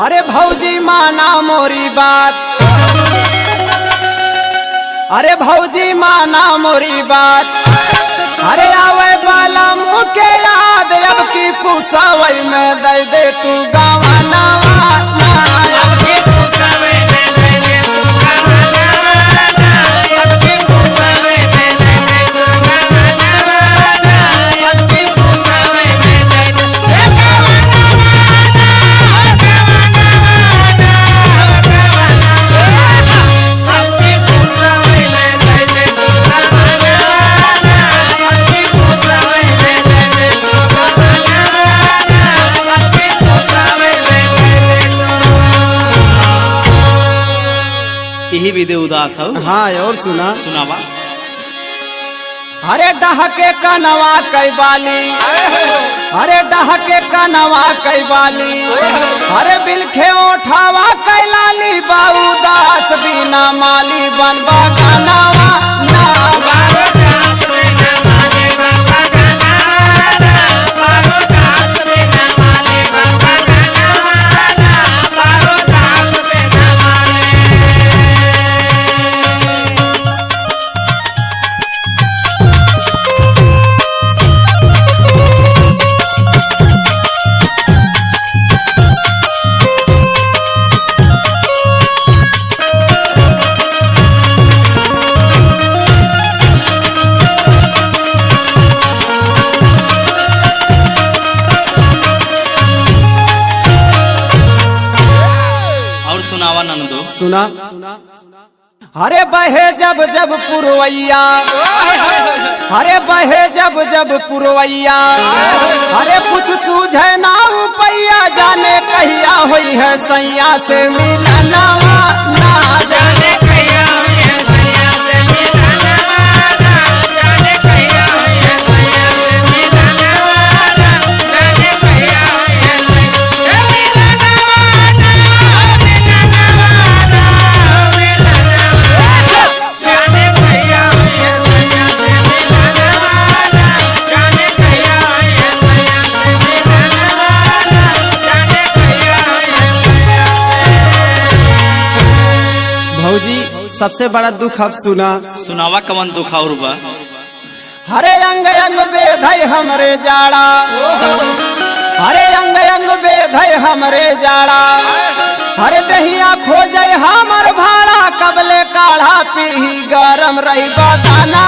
अरे भौजी माना मोरी बात, अरे भौजी माना मोरी बात। अरे आवे बाला मुँह के याद अब की पुसावई में दे दे तू गवाना यही विधि उदास हो। हाँ और सुनावा। अरे डहके कनवा कई बाली, अरे डहके कनवा कई बाली, अरे बिलखे उठावा कई लाली बाऊ दास बिना माली बनबा कनवा ना सुना। अरे बहे जब जब पुरवैया, अरे बहे जब जब पुरवैया, अरे कुछ सूझे ना उपैया जाने कहिया हुई है सैया से मिलना ना जाने कहिया हुई है सैया से मिलना जाने कहिया हुई है सैया से मिलना जाने कहिया हुई है सैया सबसे बड़ा दुख अब सुनावा कवन दुख और बा। हरे अंग अंग बेधई हमरे जाड़ा, हरे अंग अंग बेधई हमरे जाड़ा, हरे दहिया खोजे हमर भाड़ा कबले काढ़ा पी गरम रही बताना।